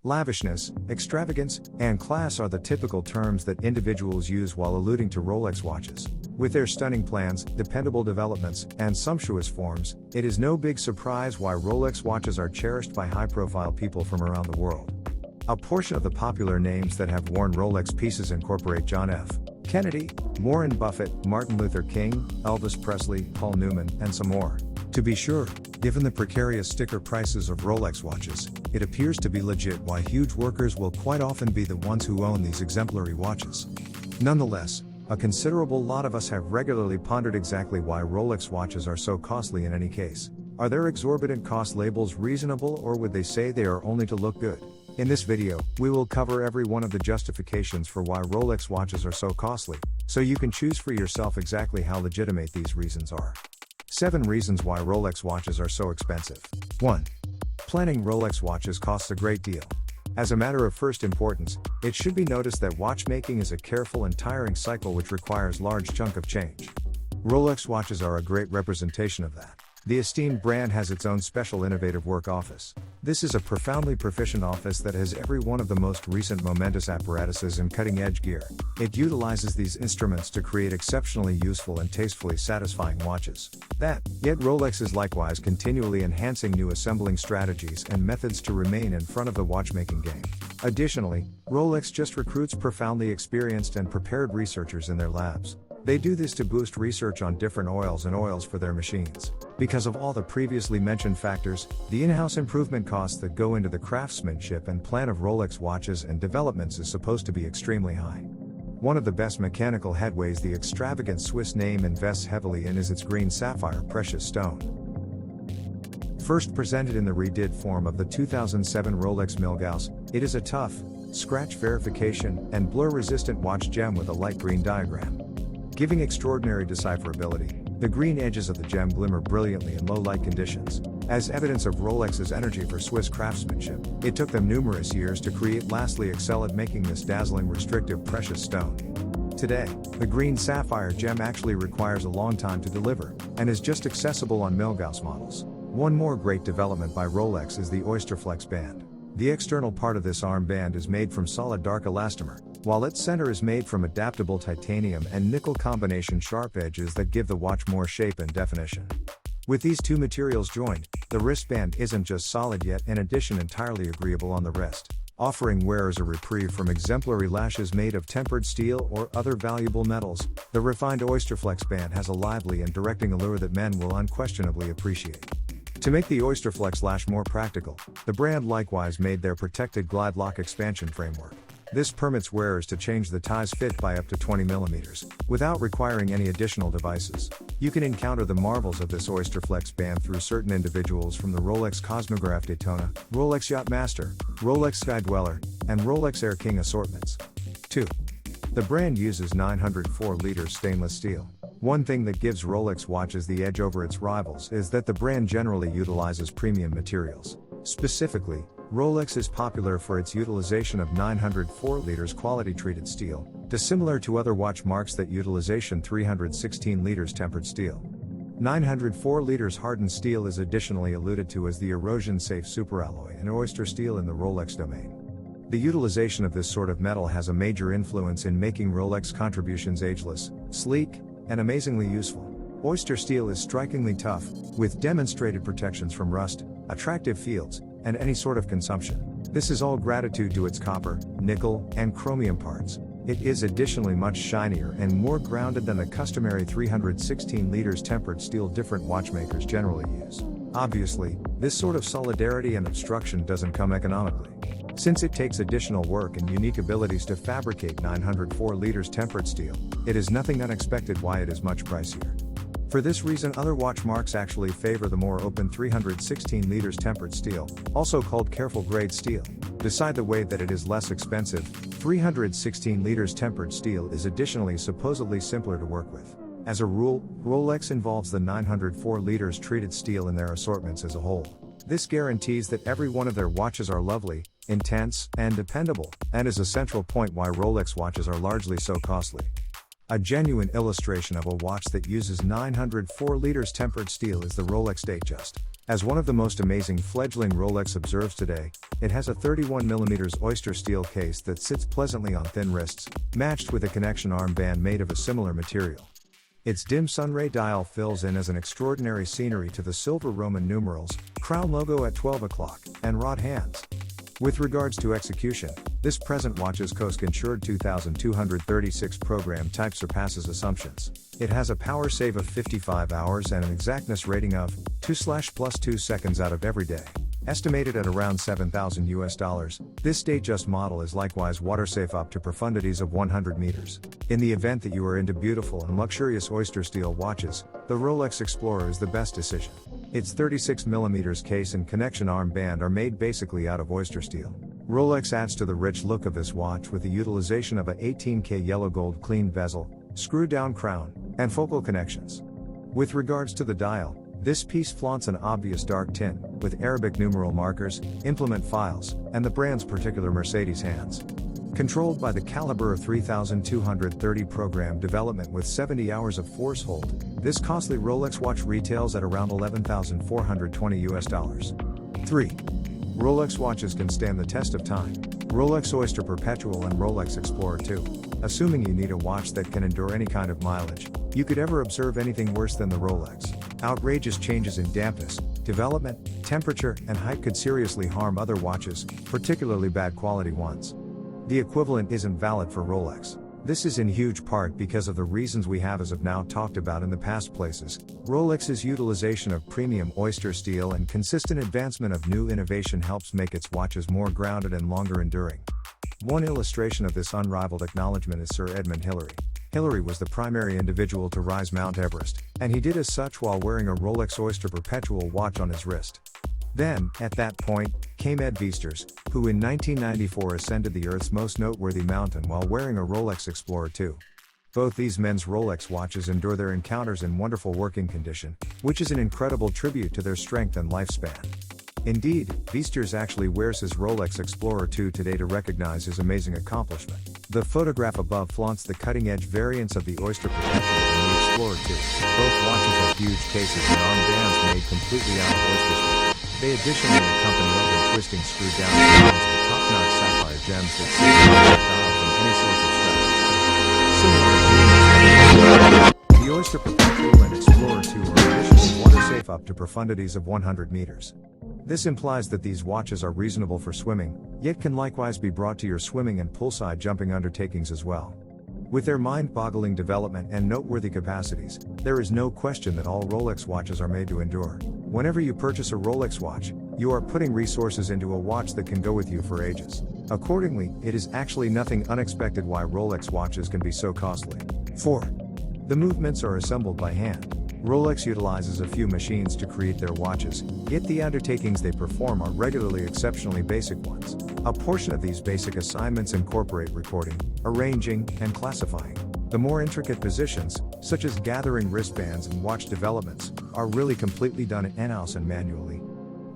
Lavishness, extravagance, and class are the typical terms that individuals use while alluding to Rolex watches. With their stunning plans, dependable developments, and sumptuous forms, it is no big surprise why Rolex watches are cherished by high-profile people from around the world. A portion of the popular names that have worn Rolex pieces incorporate John F. Kennedy, Warren Buffett, Martin Luther King, Elvis Presley, Paul Newman, and some more. To be sure, given the precarious sticker prices of Rolex watches, it appears to be legit why huge workers will quite often be the ones who own these exemplary watches. Nonetheless, a considerable lot of us have regularly pondered exactly why Rolex watches are so costly in any case. Are their exorbitant cost labels reasonable, or would they say they are only to look good? In this video, we will cover every one of the justifications for why Rolex watches are so costly, so you can choose for yourself exactly how legitimate these reasons are. 7 reasons why Rolex watches are so expensive. 1. Planning Rolex watches costs a great deal. As a matter of first importance, it should be noticed that watchmaking is a careful and tiring cycle which requires large chunk of change. Rolex watches are a great representation of that. The esteemed brand has its own special innovative work office. This is a profoundly proficient office that has every one of the most recent momentous apparatuses and cutting-edge gear. It utilizes these instruments to create exceptionally useful and tastefully satisfying watches. Yet Rolex is likewise continually enhancing new assembling strategies and methods to remain in front of the watchmaking game. Additionally, Rolex just recruits profoundly experienced and prepared researchers in their labs. They do this to boost research on different oils for their machines. Because of all the previously mentioned factors, the in-house improvement costs that go into the craftsmanship and plan of Rolex watches and developments is supposed to be extremely high. One of the best mechanical headways the extravagant Swiss name invests heavily in is its green sapphire precious stone. First presented in the redid form of the 2007 Rolex Milgauss, it is a tough, scratch verification, and blur-resistant watch gem with a light green diagram. Giving extraordinary decipherability, the green edges of the gem glimmer brilliantly in low light conditions. As evidence of Rolex's energy for Swiss craftsmanship, it took them numerous years to create lastly excel at making this dazzling restrictive precious stone. Today, the green sapphire gem actually requires a long time to deliver, and is just accessible on Milgauss models. One more great development by Rolex is the Oysterflex band. The external part of this armband is made from solid dark elastomer, while its center is made from adaptable titanium and nickel combination sharp edges that give the watch more shape and definition. With these two materials joined, the wristband isn't just solid yet in addition entirely agreeable on the wrist, offering wearers a reprieve from exemplary lashes made of tempered steel or other valuable metals. The refined Oysterflex band has a lively and directing allure that men will unquestionably appreciate. To make the Oysterflex lash more practical, the brand likewise made their protected glide lock expansion framework. This permits wearers to change the tie's fit by up to 20 mm, without requiring any additional devices. You can encounter the marvels of this Oysterflex band through certain individuals from the Rolex Cosmograph Daytona, Rolex Yacht Master, Rolex Sky Dweller, and Rolex Air King assortments. 2. The brand uses 904-liter stainless steel. One thing that gives Rolex watches the edge over its rivals is that the brand generally utilizes premium materials. Specifically, Rolex is popular for its utilization of 904 liters quality treated steel, dissimilar to other watch marks that utilization 316 liters tempered steel. 904 liters hardened steel is additionally alluded to as the erosion-safe superalloy and oyster steel in the Rolex domain. The utilization of this sort of metal has a major influence in making Rolex contributions ageless, sleek, and amazingly useful. Oyster steel is strikingly tough, with demonstrated protections from rust, attractive fields, and any sort of consumption. This is all gratitude to its copper, nickel, and chromium parts. It is additionally much shinier and more grounded than the customary 316 liters tempered steel different watchmakers generally use. Obviously, this sort of solidarity and obstruction doesn't come economically. Since it takes additional work and unique abilities to fabricate 904 liters tempered steel, it is nothing unexpected why it is much pricier. For this reason, other watch marks actually favor the more open 316 liters tempered steel, also called careful grade steel. Beside the way that it is less expensive, 316 liters tempered steel is additionally supposedly simpler to work with. As a rule, Rolex involves the 904 liters treated steel in their assortments as a whole. This guarantees that every one of their watches are lovely, intense, and dependable, and is a central point why Rolex watches are largely so costly. A genuine illustration of a watch that uses 904 liters tempered steel is the Rolex Datejust. As one of the most amazing fledgling Rolex observes today, it has a 31mm oyster steel case that sits pleasantly on thin wrists, matched with a connection armband made of a similar material. Its dim sunray dial fills in as an extraordinary scenery to the silver Roman numerals, crown logo at 12 o'clock, and wrought hands. With regards to execution, this present watch's COSC-insured 2236 program type surpasses assumptions. It has a power save of 55 hours and an exactness rating of 2/+2 seconds out of every day. Estimated at around $7,000, this Datejust model is likewise water-safe up to profundities of 100 meters. In the event that you are into beautiful and luxurious oyster steel watches, the Rolex Explorer is the best decision. Its 36mm case and connection armband are made basically out of oyster steel. Rolex adds to the rich look of this watch with the utilization of a 18K yellow gold clean bezel, screw-down crown, and focal connections. With regards to the dial, this piece flaunts an obvious dark tint, with Arabic numeral markers, implement files, and the brand's particular Mercedes hands. Controlled by the caliber 3230 program development with 70 hours of force hold, this costly Rolex watch retails at around $11,420. 3. Rolex watches can stand the test of time. Rolex Oyster Perpetual and Rolex Explorer 2. Assuming you need a watch that can endure any kind of mileage, you could ever observe anything worse than the Rolex. Outrageous changes in dampness, development, temperature, and height could seriously harm other watches, particularly bad quality ones. The equivalent isn't valid for Rolex. This is in huge part because of the reasons we have as of now talked about in the past places. Rolex's utilization of premium oyster steel and consistent advancement of new innovation helps make its watches more grounded and longer enduring. One illustration of this unrivaled acknowledgement is Sir Edmund Hillary. Hillary was the primary individual to rise Mount Everest, and he did as such while wearing a Rolex Oyster Perpetual watch on his wrist. Then, at that point, came Ed Viesturs, who in 1994 ascended the Earth's most noteworthy mountain while wearing a Rolex Explorer 2. Both these men's Rolex watches endure their encounters in wonderful working condition, which is an incredible tribute to their strength and lifespan. Indeed, Viesturs actually wears his Rolex Explorer 2 today to recognize his amazing accomplishment. The photograph above flaunts the cutting-edge variants of the Oyster Perpetual and the Explorer 2. Both watches have huge cases and armbands made completely out of oyster steel. They additionally accompany open twisting screw-down crowns with top-notch sapphire gems that save the dial from any sorts of scratches. Similar to the Oyster Perpetual and Explorer 2 are additionally water-safe up to profundities of 100 meters. This implies that these watches are reasonable for swimming, yet can likewise be brought to your swimming and poolside jumping undertakings as well. With their mind-boggling development and noteworthy capacities, there is no question that all Rolex watches are made to endure. Whenever you purchase a Rolex watch, you are putting resources into a watch that can go with you for ages. Accordingly, it is actually nothing unexpected why Rolex watches can be so costly. 4. The movements are assembled by hand. Rolex utilizes a few machines to create their watches, yet the undertakings they perform are regularly exceptionally basic ones. A portion of these basic assignments incorporate recording, arranging, and classifying. The more intricate positions, such as gathering wristbands and watch developments, are really completely done in-house and manually.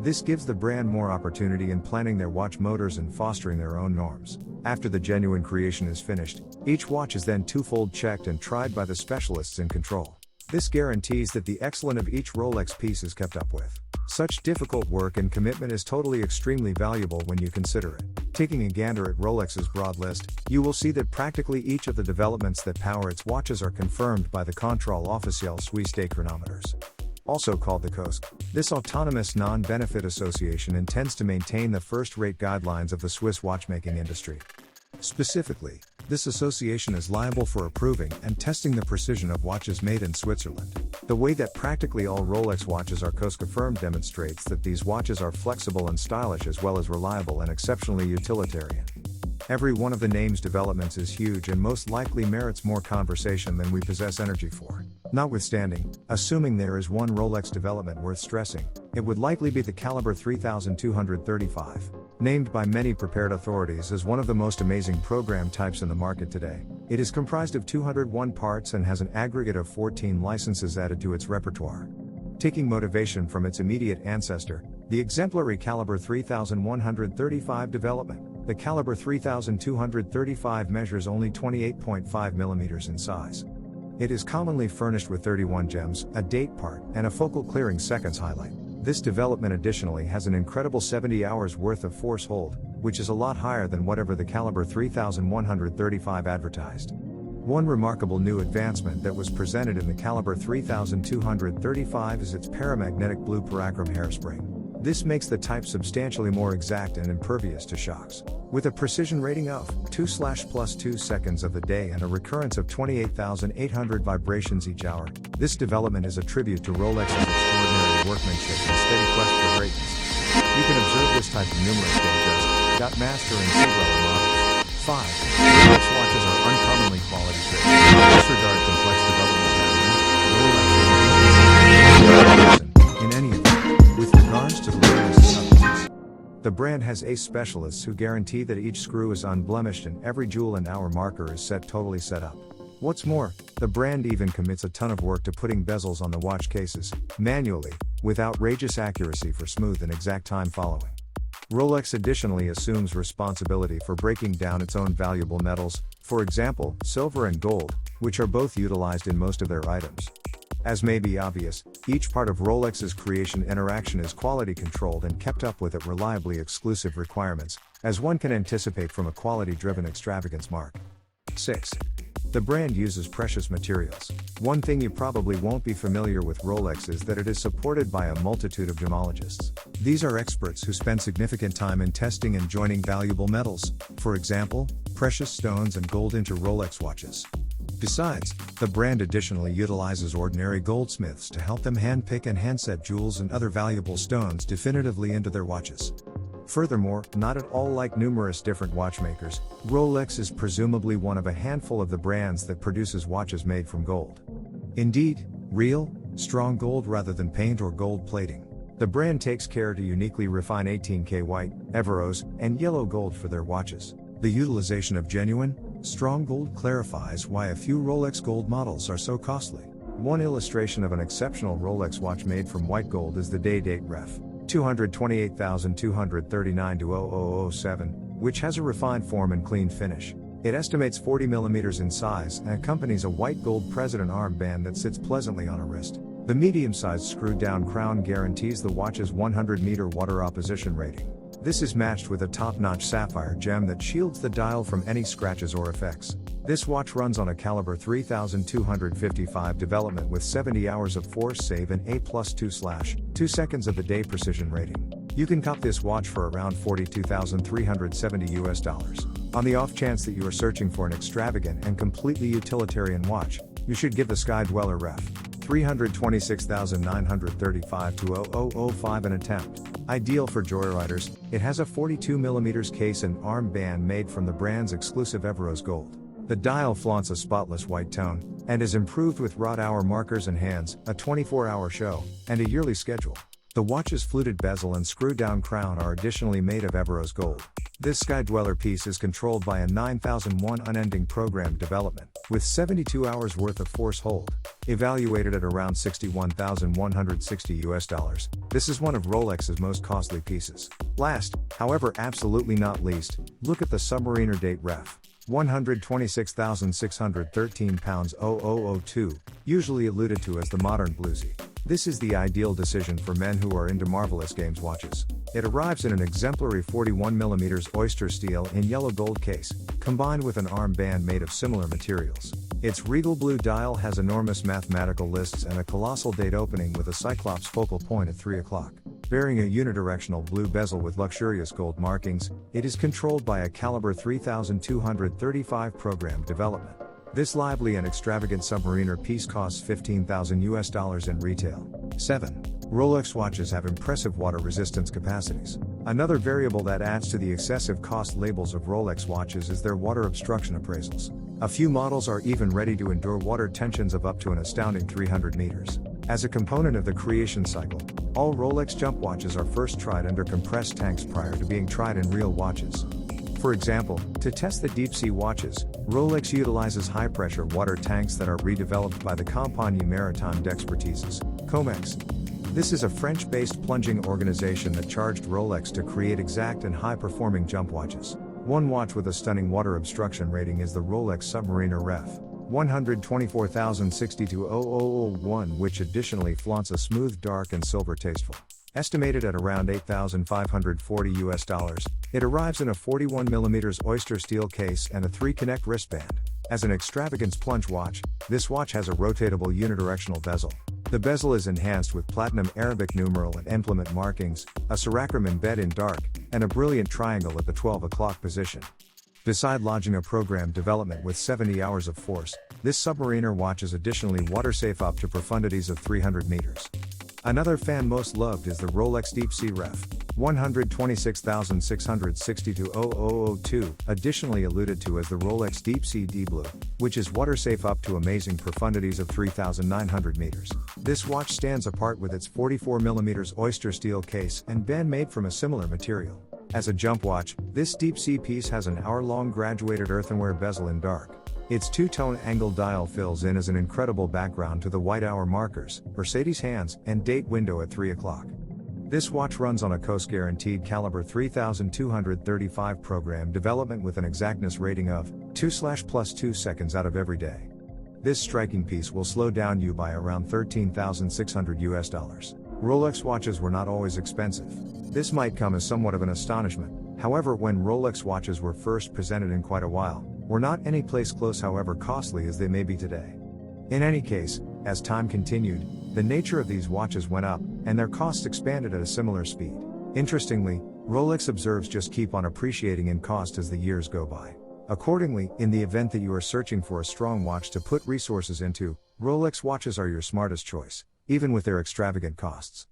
This gives the brand more opportunity in planning their watch motors and fostering their own norms. After the genuine creation is finished, each watch is then twofold checked and tried by the specialists in control. This guarantees that the excellence of each Rolex piece is kept up with. Such difficult work and commitment is totally extremely valuable when you consider it. Taking a gander at Rolex's broad list, you will see that practically each of the developments that power its watches are confirmed by the Contrôle Officiel Suisse des Chronometers. Also called the COSC, this autonomous non-benefit association intends to maintain the first-rate guidelines of the Swiss watchmaking industry. Specifically, this association is liable for approving and testing the precision of watches made in Switzerland. The way that practically all Rolex watches are COSC-affirmed demonstrates that these watches are flexible and stylish as well as reliable and exceptionally utilitarian. Every one of the name's developments is huge and most likely merits more conversation than we possess energy for. Notwithstanding, assuming there is one Rolex development worth stressing, it would likely be the caliber 3235. Named by many prepared authorities as one of the most amazing program types in the market today, it is comprised of 201 parts and has an aggregate of 14 licenses added to its repertoire. Taking motivation from its immediate ancestor, the exemplary caliber 3135 development, The caliber 3235 measures only 28.5 mm in size. It is commonly furnished with 31 gems, a date part, and a focal clearing seconds highlight. This development additionally has an incredible 70 hours worth of force hold, which is a lot higher than whatever the caliber 3135 advertised. One remarkable new advancement that was presented in the caliber 3235 is its paramagnetic blue parachrom hairspring. This makes the type substantially more exact and impervious to shocks. With a precision rating of 2/+2 seconds of the day and a recurrence of 28,800 vibrations each hour, this development is a tribute to Rolex's extraordinary workmanship and steady quest for greatness. You can observe this type of numerous Datejust, Master and Seagweller models. 5. Rolex watches are uncommonly quality driven. Disregard complex development patterns. In any event, with regards to the latest substances, the brand has ace specialists who guarantee that each screw is unblemished and every jewel and hour marker is totally set up. What's more, the brand even commits a ton of work to putting bezels on the watch cases, manually, with outrageous accuracy for smooth and exact time following. Rolex additionally assumes responsibility for breaking down its own valuable metals, for example, silver and gold, which are both utilized in most of their items. As may be obvious, each part of Rolex's creation interaction is quality controlled and kept up with at reliably exclusive requirements, as one can anticipate from a quality-driven extravagance mark. 6. The brand uses precious materials. One thing you probably won't be familiar with Rolex is that it is supported by a multitude of gemologists. These are experts who spend significant time in testing and joining valuable metals, for example, precious stones and gold into Rolex watches. Besides, the brand additionally utilizes ordinary goldsmiths to help them handpick and handset jewels and other valuable stones definitively into their watches. Furthermore, not at all like numerous different watchmakers, Rolex is presumably one of a handful of the brands that produces watches made from gold. Indeed, real, strong gold rather than paint or gold plating. The brand takes care to uniquely refine 18K white, Everose, and yellow gold for their watches. The utilization of genuine, strong gold clarifies why a few Rolex gold models are so costly. One illustration of an exceptional Rolex watch made from white gold is the Day-Date Ref. 228,239-0007, which has a refined form and clean finish. It estimates 40 mm in size and accompanies a white gold president armband that sits pleasantly on a wrist. The medium-sized screwed-down crown guarantees the watch's 100-meter water opposition rating. This is matched with a top-notch sapphire gem that shields the dial from any scratches or effects. This watch runs on a caliber 3255 development with 70 hours of force save and A+2/2 seconds of the day precision rating. You can cop this watch for around $42,370. On the off chance that you are searching for an extravagant and completely utilitarian watch, you should give the Sky Dweller Ref. 326,935-0005 an attempt. Ideal for joyriders, it has a 42mm case and armband made from the brand's exclusive Everose gold. The dial flaunts a spotless white tone, and is improved with wrought-hour markers and hands, a 24-hour show, and a yearly schedule. The watch's fluted bezel and screw-down crown are additionally made of Everose gold. This Sky Dweller piece is controlled by a 9001 unending program development, with 72 hours worth of force hold. Evaluated at around $61,160. This is one of Rolex's most costly pieces. Last, however absolutely not least, look at the Submariner Date Ref. 126,613 pounds 0002, usually alluded to as the modern bluesy. This is the ideal decision for men who are into marvelous games watches. It arrives in an exemplary 41mm oyster steel in yellow gold case, combined with an armband made of similar materials. Its regal blue dial has enormous mathematical lists and a colossal date opening with a cyclops focal point at 3 o'clock. Bearing a unidirectional blue bezel with luxurious gold markings, it is controlled by a caliber 3235 program development. This lively and extravagant Submariner piece costs $15,000 in retail. 7. Rolex watches have impressive water resistance capacities. Another variable that adds to the excessive cost labels of Rolex watches is their water obstruction appraisals. A few models are even ready to endure water tensions of up to an astounding 300 meters. As a component of the creation cycle, all Rolex jump watches are first tried under compressed tanks prior to being tried in real watches. For example, to test the deep-sea watches, Rolex utilizes high-pressure water tanks that are redeveloped by the Compagnie Maritime d'Expertises, COMEX. This is a French-based plunging organization that charged Rolex to create exact and high-performing jump watches. One watch with a stunning water obstruction rating is the Rolex Submariner Ref. 124,062,0001, which additionally flaunts a smooth, dark, and silver tasteful. Estimated at around $8,540, it arrives in a 41mm oyster steel case and a 3-connect wristband. As an extravagance plunge watch, this watch has a rotatable unidirectional bezel. The bezel is enhanced with platinum Arabic numeral and implement markings, a cerachrom embed in dark, and a brilliant triangle at the 12 o'clock position. Beside lodging a program development with 70 hours of force, this Submariner watch is additionally water-safe up to profundities of 300 meters. Another fan most loved is the Rolex Deep Sea Ref. 126,662,0002, additionally alluded to as the Rolex Deep Sea Deep Blue, which is water-safe up to amazing profundities of 3,900 meters. This watch stands apart with its 44mm oyster steel case and band made from a similar material. As a jump watch, this deep sea piece has an hour-long graduated earthenware bezel in dark. Its two-tone angled dial fills in as an incredible background to the white hour markers, Mercedes hands, and date window at 3 o'clock. This watch runs on a COSC guaranteed caliber 3235 program development with an exactness rating of 2/+2 seconds out of every day. This striking piece will slow down you by around $13,600. Rolex watches were not always expensive. This might come as somewhat of an astonishment, however, when Rolex watches were first presented in quite a while, were not any place close however costly as they may be today. In any case, as time continued, the nature of these watches went up, and their costs expanded at a similar speed. Interestingly, Rolex observes just keep on appreciating in cost as the years go by. Accordingly, in the event that you are searching for a strong watch to put resources into, Rolex watches are your smartest choice, even with their extravagant costs.